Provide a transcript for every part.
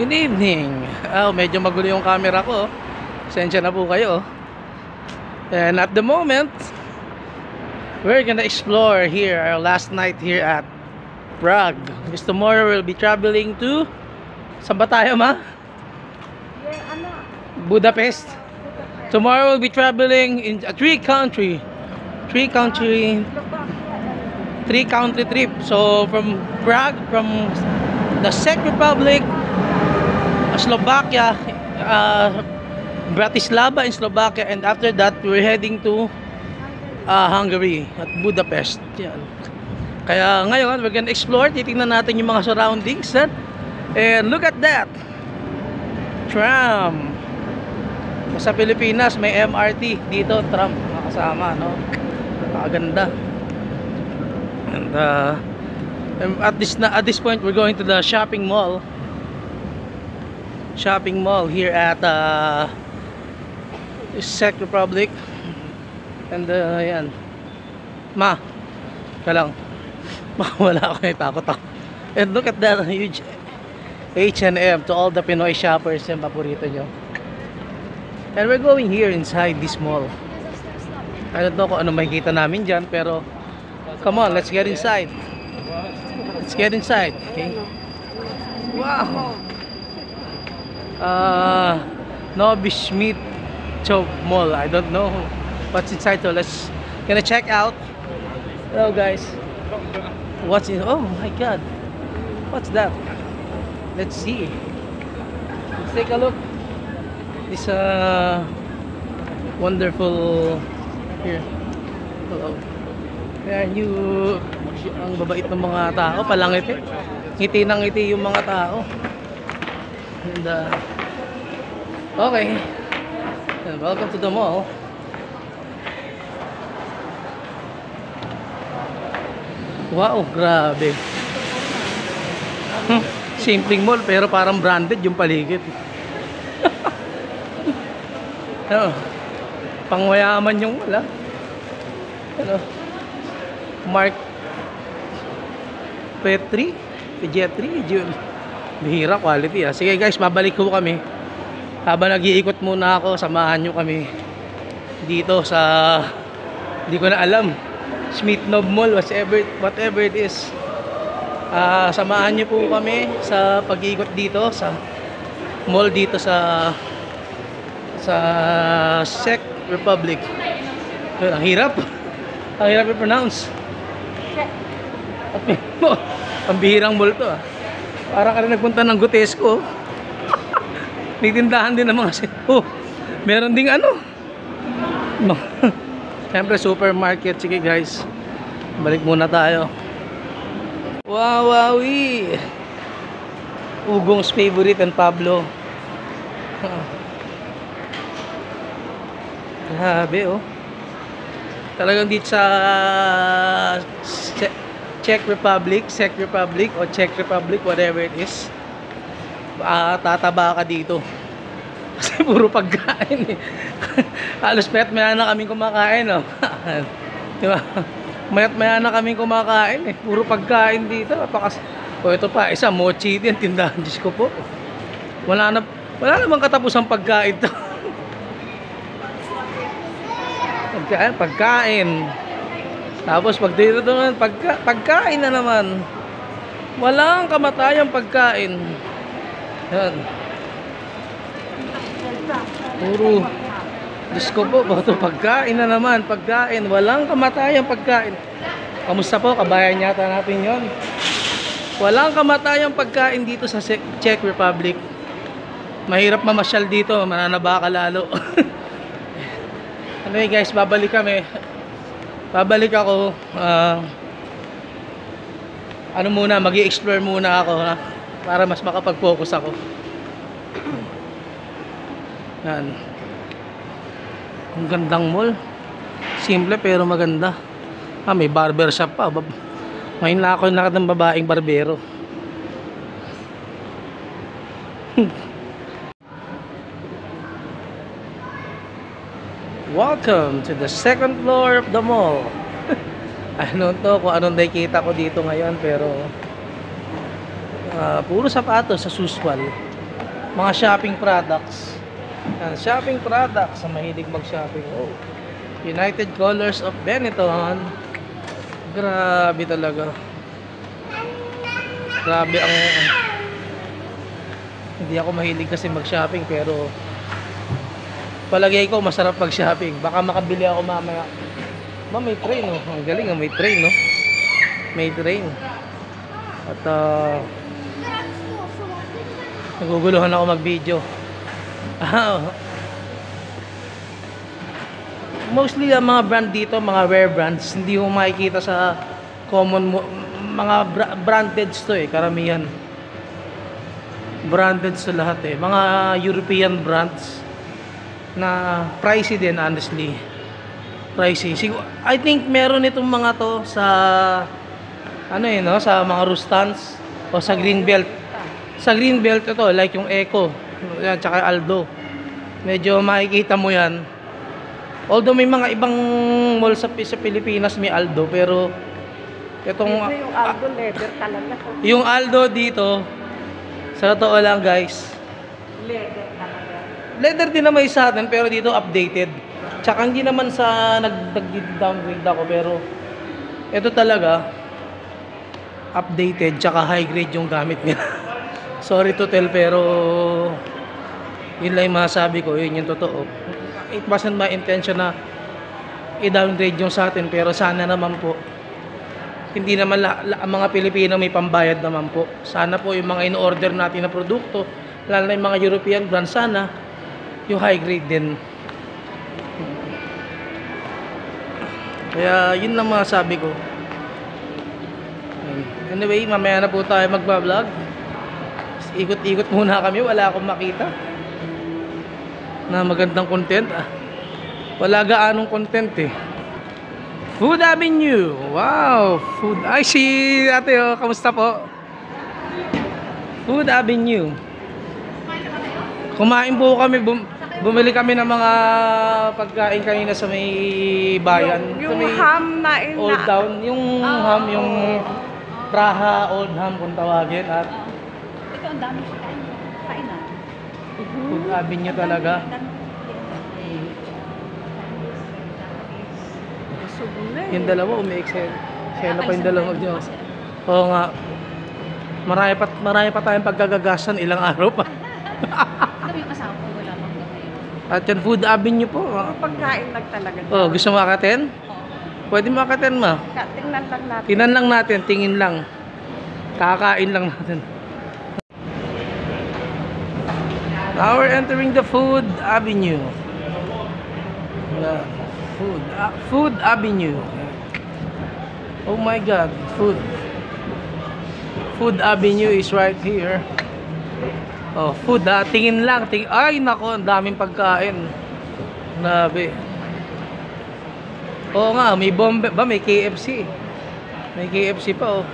Good evening. Medyo magulo yung camera ko. Pasensya na po kayo. And at the moment, we're gonna explore here our last night here at Prague. Because tomorrow we'll be traveling to... Saan ba tayo, ma? Budapest. Tomorrow we'll be traveling in a three country trip. So from Prague, from the Czech Republic, Slovakia, Bratislava in Slovakia, and after that we're heading to Hungary at Budapest. Yan. Kaya ngayon we're gonna explore, titingnan natin yung mga surroundings, and look at that tram. Sa Pilipinas may MRT, dito tram nakasama, no? Nakaganda. And at this point we're going to the shopping mall here at Czech Republic. And yan, ma ka lang wala ako, takot ako. And look at that huge H&M to all the Pinoy shoppers, yung paborito nyo. And we're going here inside this mall. I don't know kung ano makikita namin dyan, pero come on, let's get inside. Okay. Wow. Novi Schmidt Chop Mall. I don't know what's inside, so let's gonna check out. Hello guys. What's in? Oh my god, what's that? Let's see. Let's take a look. This wonderful here. Hello. Ayan, ang babait ng mga tao, palangiti. Ngiti ng ngiti yung mga tao. And okay, and welcome to the mall. Wow, grabe. Simpleng mall pero parang branded yung paligid. Pangmayaman yung wala. Mark Petri, bihira quality. Sige guys, babalik ko kami. Habang nag-iikot muna ako, samahan nyo kami dito sa, hindi ko na alam, Schmidt-Nov Mall, whatever it is. Samahan nyo po kami sa pag-iikot dito sa mall dito sa Czech Republic. Ang hirap i-pronounce. Ang bihirang mall to. Parang ka rin nagpunta ng Gutesco. May tindahan din ng mga meron ding ano. Siyempre supermarket. Sige guys, balik muna tayo. Wowie, Ugong's favorite and Pablo. Grabe oh. Talagang dito sa Czech Republic, whatever it is, tataba ka dito. Kasi puro pagkain eh. Halos mayat-maya na kaming kumakain, oh. Diba? Mayat-maya na kaming kumakain eh. Puro pagkain dito. Ito pa, isa mochi din, tindahan. Diyos ko po. Wala namang katapusang pagkain to. Pagkain. Tapos pag dito naman, pagkain na naman. Walang kamatayang pagkain. Yan. Puro, Diyos ko po, bato pagkain na naman. Pagkain, walang kamatayang pagkain. Kamusta po, kabayan yata natin yon. Walang kamatayang pagkain dito sa Czech Republic. Mahirap mamasyal dito, mananaba ka lalo. Anyway guys, babalik ako. Ano muna, mag-i-explore muna ako, ha? Para mas makapag-focus ako. Yan. Ang gandang mall. Simple pero maganda. May barber shop pa. Ngayon na ako nakita ng babaeng barbero. Welcome to the second floor of the mall. Ano to, kung anong nakikita ko dito ngayon, pero puro sapatos sa Suswal. Mga shopping products. Yan, shopping products. Sa mahilig mag-shopping. Oh. United Colors of Benetton. Grabe talaga. Grabe ang... Hindi ako mahilig kasi mag-shopping, pero palagay ko masarap mag-shopping. Baka makabili ako mamaya. May train, oh. Ang galing, may train, no? May train. At naguguluhan ako mag-video. Mostly ang mga brand dito, mga wear brands, hindi mo makikita sa common mga branded to eh, karamihan. Branded sa lahat eh. Mga European brands na pricey din, honestly. Pricey. I think meron itong mga to sa ano eh, no? Sa mga Rustans o sa Greenbelt. Sa Greenbelt ito, like yung Eco, yan, tsaka Aldo. Medyo makikita mo yan. Although may mga ibang mall sa Pilipinas may Aldo, pero itong yung Aldo leather talaga. yung Aldo dito, sa totoo lang guys, Leather talaga. leather din naman sa atin, pero dito updated. Tsaka hindi naman sa nag-downgrade ako, pero ito talaga updated, tsaka high grade yung gamit nila. Sorry to tell, pero yun lang yung masabi ko, yun yung totoo. It wasn't my intention na i-downgrade yung sa atin, pero sana naman po hindi naman ang mga Pilipino may pambayad naman po. Sana po yung mga in-order natin na produkto, lalo na yung mga European brand, sana yung high grade din. Kaya yun lang masabi ko. Anyway, mamaya na po tayo magbablog. Ikot-ikot muna kami, wala akong makita na magandang content. Wala gaanong content eh. Food Avenue. Wow, food. Ay, si ate, oh, kamusta po? Food Avenue. Kumain po kami, bumili kami ng mga pagkain kanina sa may bayan. Yung sa may ham na Old Town, yung ham, yung Praha Old Ham kung tawagin. At ito ang dami siya kainan. Food Avenue talaga. Yung dalawa umi-excel. Sela pa yung dalawa nyo. Oo nga. Marami pa tayong paggagagasan, ilang araw pa. Ito yung asawa ko, wala pang gamay. At yan, Food Avenue po. pagkain lang talaga. Oh, gusto mo akatin? Pwede mo akatin, ma. Tingnan lang natin. Tingnan lang natin, tingin lang. Kakain lang natin. Now we're entering the Food Avenue. Food Avenue. Oh my God, Food Avenue is right here. Oh, food ha. Tingin lang. Ay, nako, ang daming pagkain. Grabe. Oo nga, may Bombay ba? May KFC. May KFC pa, oh.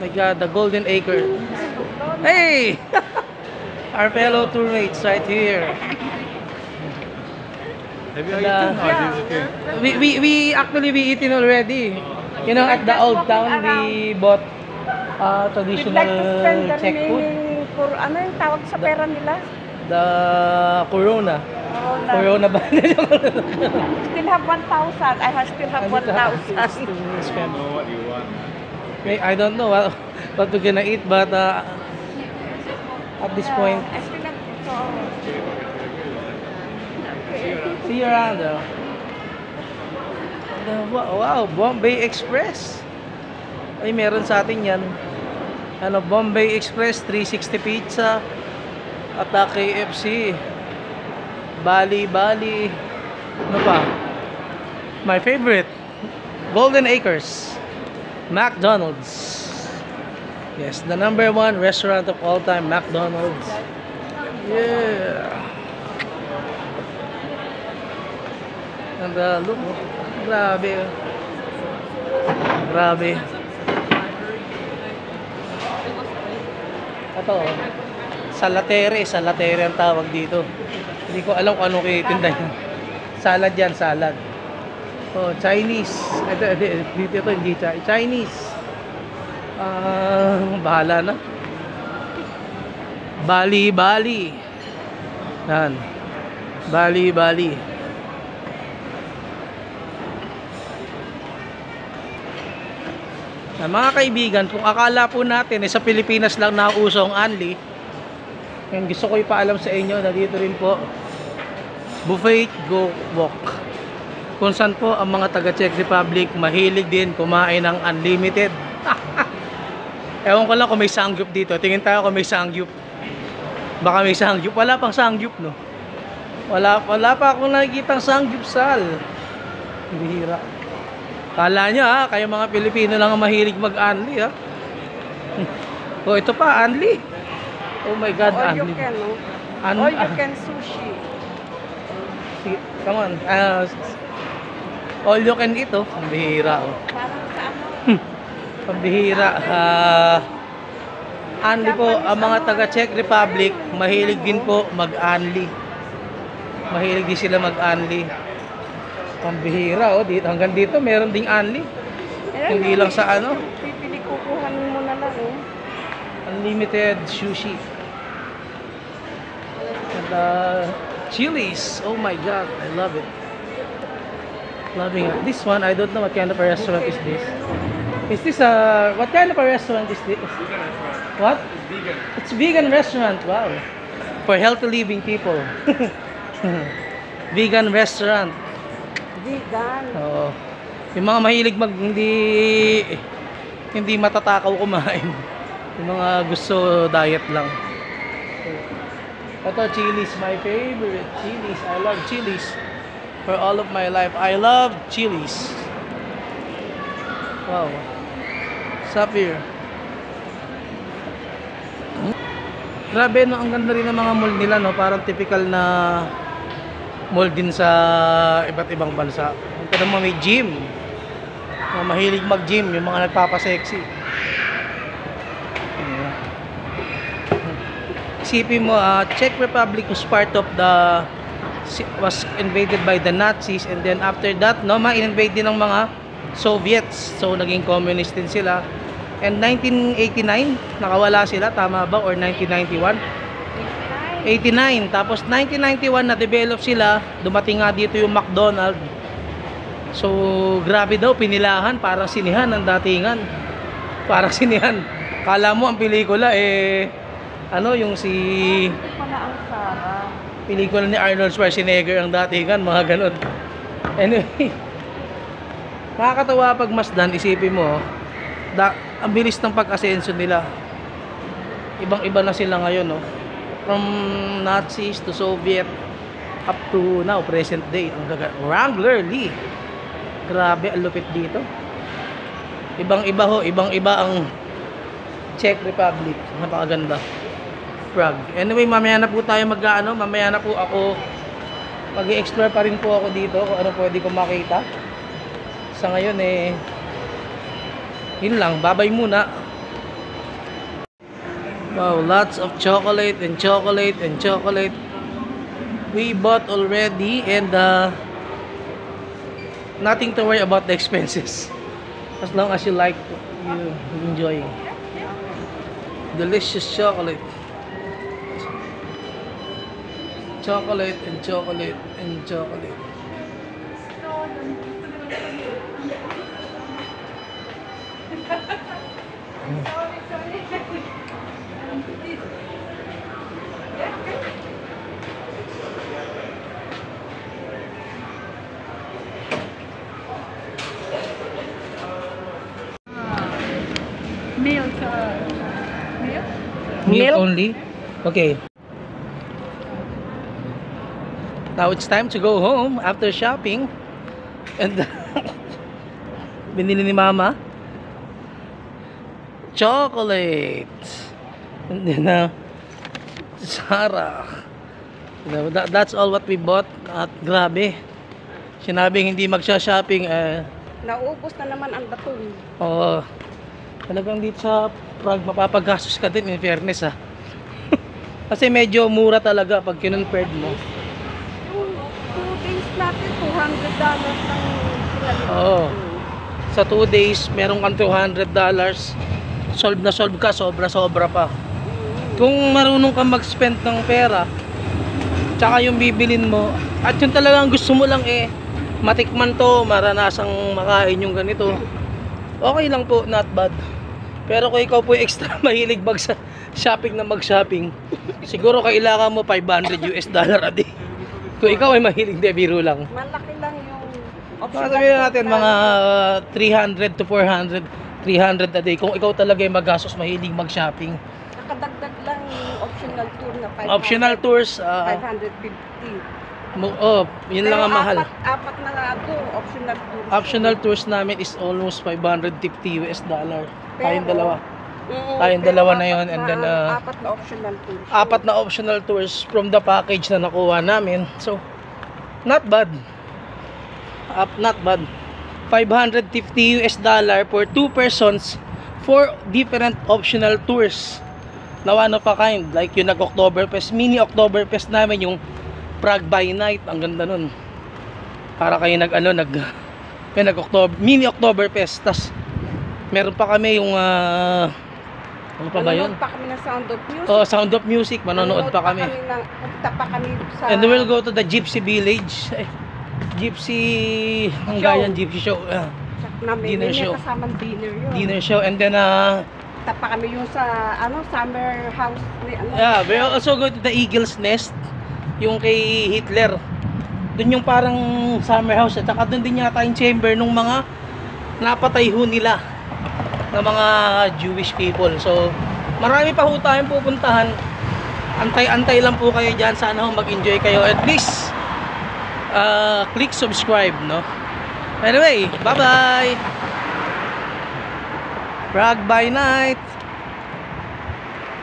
My God, the Golden Acre. Hey! Our fellow tourmates right here. Have you eaten or is it okay? We eaten already. You know, at the Old Town, we bought We'd traditional like to spend the Czech food. remaining for ano yung tawag sa pera nila? The Corona. Corona ba? Still have 1,000. I still have 1,000. I don't know what you want. I don't know what we're gonna eat, but at this point, I still have so. see you around though. Wow, Bombay Express. Ay, meron sa atin yan. Ano, Bombay Express, 360 Pizza, at KFC, Bali. Ano pa? My favorite, Golden Acres, McDonald's. Yes, the #1 restaurant of all time, McDonald's. Yeah. And look, grabe. Grabe. Ito, salatere ang tawag dito. Hindi ko alam kung anong kitinda yan. Salad yan, salad. Oh, Chinese. Dito hindi Chinese. Bahala na. Bali, Bali. Yan. Bali, Bali. Mga kaibigan, kung akala po natin sa Pilipinas lang nauso ang Anli, yung gusto ko ipaalam sa inyo na dito rin po Buffet Go Walk, kung saan po ang mga taga Czech Republic mahilig din kumain ng unlimited. Ewan ko lang kung may sangyup dito. Tingin tayo kung may sangyup. Baka may sangyup. Wala pang sangyup, no? Wala pa akong nakikitang sangyupsal. Bihira. Kala nyo ha, kayo mga Pilipino lang ang mahilig mag-unli ha. Oh, ito pa, unli. Oh my God, All you unli. can, no? Ano? All you can sushi. Come on. All you can eat, oh. Ang bihira, oh. Parang sa ano? Pambihira. Unli po, ang mga taga Czech Republic, mahilig din po mag-unli. Mahilig din sila mag-unli. Pambihira, oh. Dito, hanggang dito, meron ding unli. Hindi lang sa ano. Pipili kukuhanin mo na lang, eh. Unlimited sushi. And Chili's. Oh my God, I love it. Loving it. This one, I don't know what kind of a restaurant is this. Is this what kind of a restaurant is this? What? It's vegan. It's vegan restaurant. Wow. For healthy living people. Vegan restaurant. Vegan. Oo. Yung mga mahilig hindi matatakaw kumain. Yung mga gusto diet lang. Ito, Chili's, my favorite. Chili's. I love Chili's. For all of my life, I love Chili's. Wow. What's up here? Grabe, no? Ang ganda rin ng mga mall nila, no? Parang typical na mall din sa iba't ibang bansa. Ito naman may gym. Mga mahilig mag-gym, yung mga nagpapasexy. Isipin mo, Czech Republic was part of was invaded by the Nazis, and then after that, no, ma-invade din ng mga Soviets. So naging communist din sila. And 1989, nakawala sila, tama ba? Or 1991? 89. Tapos 1991 na-develop sila, dumating nga dito yung McDonald's. So grabe daw, pinilahan, parang sinihan ang datingan. Parang sinihan. Kala mo ang pelikula ano yung si Wala ang sarap. pelikula ni Arnold Schwarzenegger ang datingan, mga ganun. Anyway, nakakatawa pag masdan, isipin mo, ang bilis ng pag-asenso nila. Ibang-iba na sila ngayon, no? From Nazis to Soviet up to now, present day. Ang Wrangler Lee. Grabe, ang lupit dito. Ibang-iba ho, ibang-iba ang Czech Republic. Napakaganda. Prague. Anyway, mamaya na po tayo mamaya na po ako mag-i-explore pa rin po ako dito kung ano pwede kong makita. Sa ngayon yun lang, babay muna. Wow, lots of chocolate and chocolate and chocolate. We bought already, and nothing to worry about the expenses. As long as you like, you enjoy. Delicious chocolate. Chocolate and chocolate and chocolate. Milk. Milk only? Okay. Now it's time to go home after shopping. And binili ni Mama chocolate. And then Sarah. That's all what we bought. At grabe. Sinabing hindi magsha-shopping Naubos na naman ang baton. Oo. Talagang dito sa Prague mapapagastos ka din, in fairness ha. Kasi medyo mura talaga pag kinonvert mo. Yung 2 days natin, $200 lang pinalik. Oo. Sa 2 days, meron kang $200. Solve na solve ka, sobra-sobra pa. Kung marunong kang mag-spend ng pera, tsaka yung bibilin mo, at yung talagang gusto mo lang matikman to, maranasang makain yung ganito, okay lang po, not bad. Pero kung ikaw po yung extra mahilig shopping na mag-shopping, siguro kailangan mo $500 a day. Kung ikaw ay mahilig, de, biro lang. Malaki lang yung Baka sabihin natin mga 300 to 400, 300 a day. Kung ikaw talaga ay magastos, mahilig mag-shopping. Nakadagdag lang yung optional tour na 500. Optional tours, 550. yun lang ang mahal. Apat na nga ito, optional tour. Optional tours namin is almost $550. Tayong dalawa. Tayong pero dalawa na yun, and then apat na optional tours. apat na optional tours from the package na nakuha namin. So, not bad. Not bad. $550 for 2 persons, 4 different optional tours na one of a kind. Like yung nag-Oktoberfest, mini Oktoberfest namin, yung Prague by Night. Ang ganda nun. Para kayo mini Oktoberfest. Tas meron pa kami yung ano pa ba yun? Manonood pa kami ng Sound of Music. Oh, Sound of Music. Manonood pa kami. Punta pa kami sa... And then we'll go to the Gypsy Village. Gypsy show. Dinner show. May kasamang dinner yun. Dinner show. And then Punta pa kami yung sa summer house ni yeah, we'll also go to the Eagle's Nest, yung kay Hitler. Doon yung parang summer house, at saka doon din yata yung chamber nung mga napatay ho nila na mga Jewish people. So marami pa ho tayong pupuntahan. Antay-antay lang po kayo dyan. Sana ho mag-enjoy kayo. At least click subscribe, no? Anyway, bye bye. Prague by Night.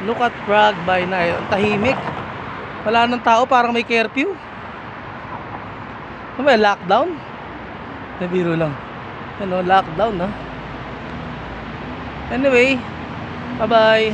Look at Prague by Night. Ang tahimik. Wala nang tao, parang may curfew. Ano ba, lockdown? Nabiro lang. Ano, lockdown, ha? Anyway, bye bye.